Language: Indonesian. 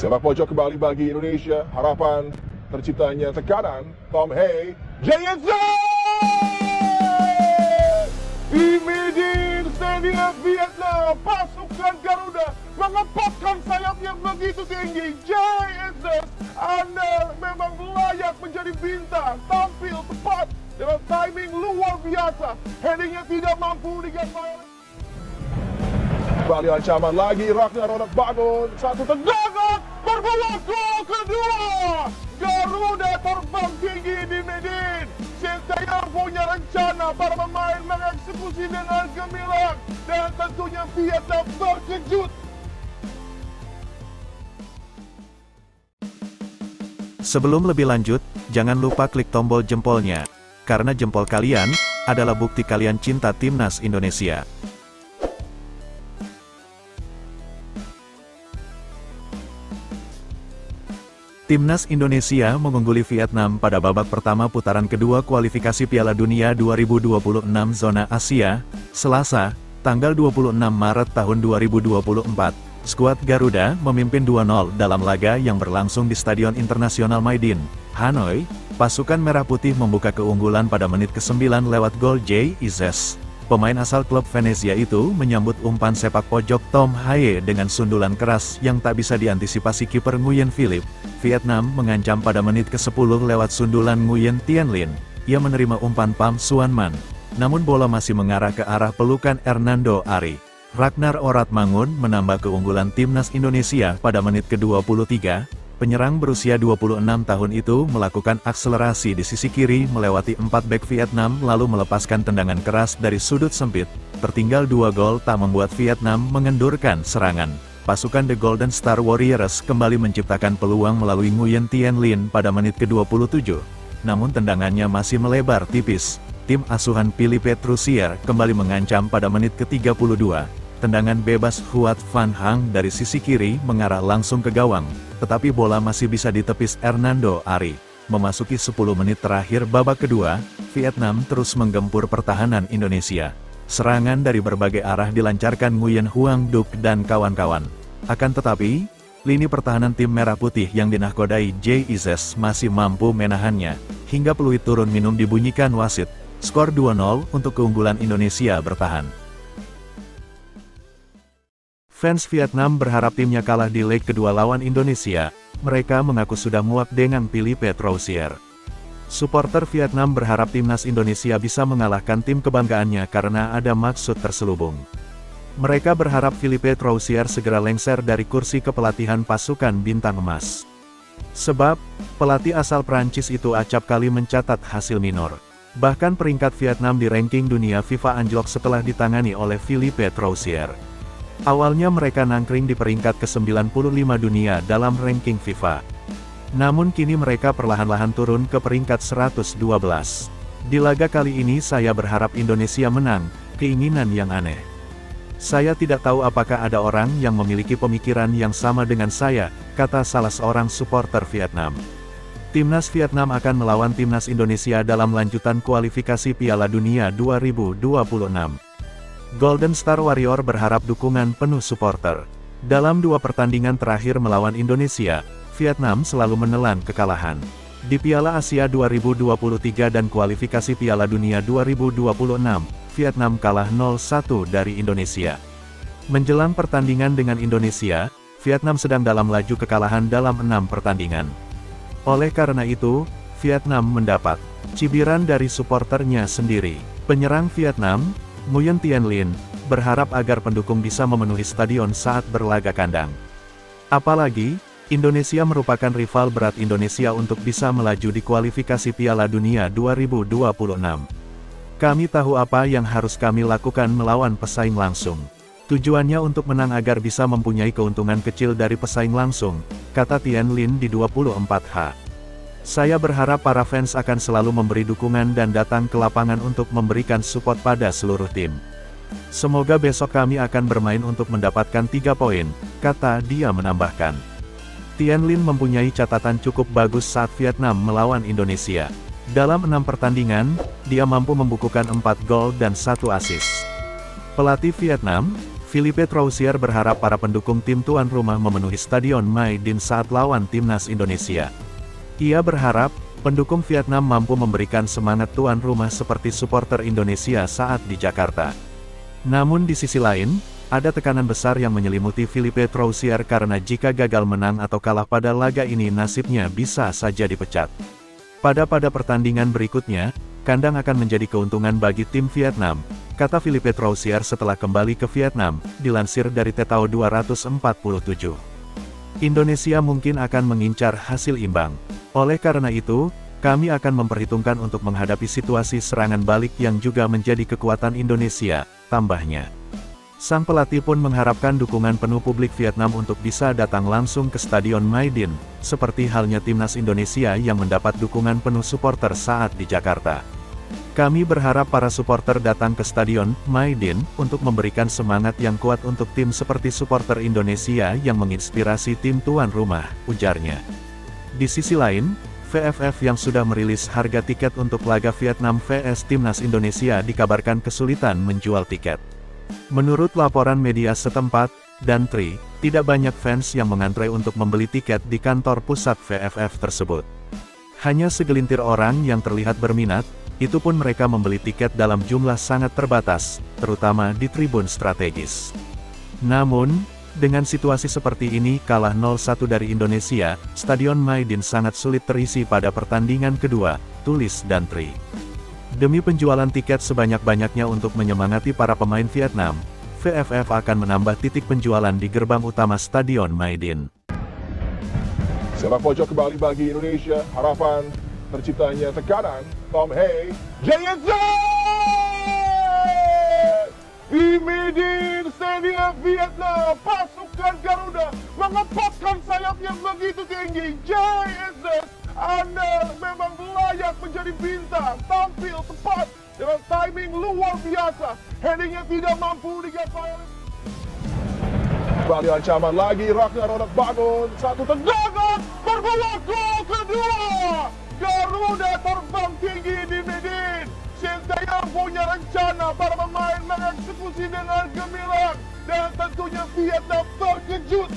Sepak pojok kembali bagi Indonesia. Harapan terciptanya tekanan. Tom Hey, Jason! Di Medin Stadium Vietnam, pasukan Garuda mengepakkan sayap yang begitu tinggi. JSS, Anda memang layak menjadi bintang. Tampil tepat dengan timing luar biasa. Headingnya tidak mampu digapai. Kembali ancaman lagi, Ragnar Ronak bangun. Satu tendangan, berpeluang gol kedua. Garuda terbang tinggi di Medin. Sinteyong punya rencana, para pemain mengeksekusi dengan gemilang. Dan tentunya Vietnam terkejut. Sebelum lebih lanjut, jangan lupa klik tombol jempolnya. Karena jempol kalian adalah bukti kalian cinta Timnas Indonesia. Timnas Indonesia mengungguli Vietnam pada babak pertama putaran kedua kualifikasi Piala Dunia 2026 zona Asia, Selasa, tanggal 26 Maret tahun 2024. Skuad Garuda memimpin 2-0 dalam laga yang berlangsung di Stadion Internasional Maidin, Hanoi. Pasukan Merah Putih membuka keunggulan pada menit ke-9 lewat gol JSS. Pemain asal klub Venezia itu menyambut umpan sepak pojok Tom Haye dengan sundulan keras yang tak bisa diantisipasi kiper Nguyen Philip. Vietnam mengancam pada menit ke-10 lewat sundulan Nguyen Tien Linh. Ia menerima umpan Pham Xuan Man. Namun bola masih mengarah ke arah pelukan Hernando Ari. Ragnar Oratmangun menambah keunggulan Timnas Indonesia pada menit ke-23. Penyerang berusia 26 tahun itu melakukan akselerasi di sisi kiri melewati 4 bek Vietnam lalu melepaskan tendangan keras dari sudut sempit. Tertinggal 2 gol tak membuat Vietnam mengendurkan serangan. Pasukan The Golden Star Warriors kembali menciptakan peluang melalui Nguyen Tien Linh pada menit ke-27. Namun tendangannya masih melebar tipis. Tim asuhan Philippe Troussier kembali mengancam pada menit ke-32. Tendangan bebas Huat Van Hang dari sisi kiri mengarah langsung ke gawang, tetapi bola masih bisa ditepis Hernando Ari. Memasuki 10 menit terakhir babak kedua, Vietnam terus menggempur pertahanan Indonesia. Serangan dari berbagai arah dilancarkan Nguyen Huang Duc dan kawan-kawan. Akan tetapi, lini pertahanan tim Merah Putih yang dinahkodai JSS masih mampu menahannya, hingga peluit turun minum dibunyikan wasit. Skor 2-0 untuk keunggulan Indonesia bertahan. Fans Vietnam berharap timnya kalah di leg kedua lawan Indonesia. Mereka mengaku sudah muak dengan Philippe Troussier. Supporter Vietnam berharap timnas Indonesia bisa mengalahkan tim kebanggaannya karena ada maksud terselubung. Mereka berharap Philippe Troussier segera lengser dari kursi kepelatihan pasukan bintang emas. Sebab, pelatih asal Prancis itu acap kali mencatat hasil minor. Bahkan peringkat Vietnam di ranking dunia FIFA anjlok setelah ditangani oleh Philippe Troussier. Awalnya mereka nangkring di peringkat ke-95 dunia dalam ranking FIFA. Namun kini mereka perlahan-lahan turun ke peringkat 112. Di laga kali ini saya berharap Indonesia menang, keinginan yang aneh. Saya tidak tahu apakah ada orang yang memiliki pemikiran yang sama dengan saya, kata salah seorang supporter Vietnam. Timnas Vietnam akan melawan Timnas Indonesia dalam lanjutan kualifikasi Piala Dunia 2026. Golden Star Warrior berharap dukungan penuh supporter. Dalam 2 pertandingan terakhir melawan Indonesia, Vietnam selalu menelan kekalahan. Di Piala Asia 2023 dan kualifikasi Piala Dunia 2026, Vietnam kalah 0-1 dari Indonesia. Menjelang pertandingan dengan Indonesia, Vietnam sedang dalam laju kekalahan dalam 6 pertandingan. Oleh karena itu, Vietnam mendapat cibiran dari supporternya sendiri. Penyerang Vietnam, Nguyen Tien Linh, berharap agar pendukung bisa memenuhi stadion saat berlaga kandang. Apalagi, Indonesia merupakan rival berat Indonesia untuk bisa melaju di kualifikasi Piala Dunia 2026. Kami tahu apa yang harus kami lakukan melawan pesaing langsung. Tujuannya untuk menang agar bisa mempunyai keuntungan kecil dari pesaing langsung, kata Tien Linh di 24H. Saya berharap para fans akan selalu memberi dukungan dan datang ke lapangan untuk memberikan support pada seluruh tim. Semoga besok kami akan bermain untuk mendapatkan 3 poin, kata dia menambahkan. Tien Linh mempunyai catatan cukup bagus saat Vietnam melawan Indonesia. Dalam 6 pertandingan, dia mampu membukukan 4 gol dan 1 assist. Pelatih Vietnam, Philippe Troussier berharap para pendukung tim tuan rumah memenuhi Stadion Maidin saat lawan timnas Indonesia. Ia berharap, pendukung Vietnam mampu memberikan semangat tuan rumah seperti supporter Indonesia saat di Jakarta. Namun di sisi lain, ada tekanan besar yang menyelimuti Philippe Troussier karena jika gagal menang atau kalah pada laga ini nasibnya bisa saja dipecat. Pada pertandingan berikutnya, kandang akan menjadi keuntungan bagi tim Vietnam, kata Philippe Troussier setelah kembali ke Vietnam, dilansir dari Tetao 247. Indonesia mungkin akan mengincar hasil imbang. Oleh karena itu, kami akan memperhitungkan untuk menghadapi situasi serangan balik yang juga menjadi kekuatan Indonesia, tambahnya. Sang pelatih pun mengharapkan dukungan penuh publik Vietnam untuk bisa datang langsung ke Stadion Maidin, seperti halnya timnas Indonesia yang mendapat dukungan penuh supporter saat di Jakarta. Kami berharap para supporter datang ke Stadion Maidin untuk memberikan semangat yang kuat untuk tim seperti supporter Indonesia yang menginspirasi tim tuan rumah, ujarnya. Di sisi lain, VFF yang sudah merilis harga tiket untuk laga Vietnam vs Timnas Indonesia dikabarkan kesulitan menjual tiket. Menurut laporan media setempat, dan Tri, tidak banyak fans yang mengantre untuk membeli tiket di kantor pusat VFF tersebut. Hanya segelintir orang yang terlihat berminat, itu pun mereka membeli tiket dalam jumlah sangat terbatas, terutama di tribun strategis. Namun, dengan situasi seperti ini kalah 0-1 dari Indonesia, Stadion Maidin sangat sulit terisi pada pertandingan kedua, tulis dan Tri. Demi penjualan tiket sebanyak-banyaknya untuk menyemangati para pemain Vietnam, VFF akan menambah titik penjualan di gerbang utama Stadion Maidin. Sepak pojok kembali bagi Indonesia, harapan terciptanya tekanan, Tom Hay, JSZ! Di Maidin Stadium Vietnam, pasukan Garuda mengepakkan sayap yang begitu tinggi. JSZ, Anda memang layak menjadi bintang, tampil tepat dengan timing luar biasa, headingnya tidak mampu digapai. Kembali ancaman lagi, Ragnar Rodak bangun, satu tendangan, berbawa gol kedua. Garuda terbang tinggi di Maidin. Sinteyong punya rencana, para pemain mengeksekusi dengan gemilang, dan tentunya Vietnam terkejut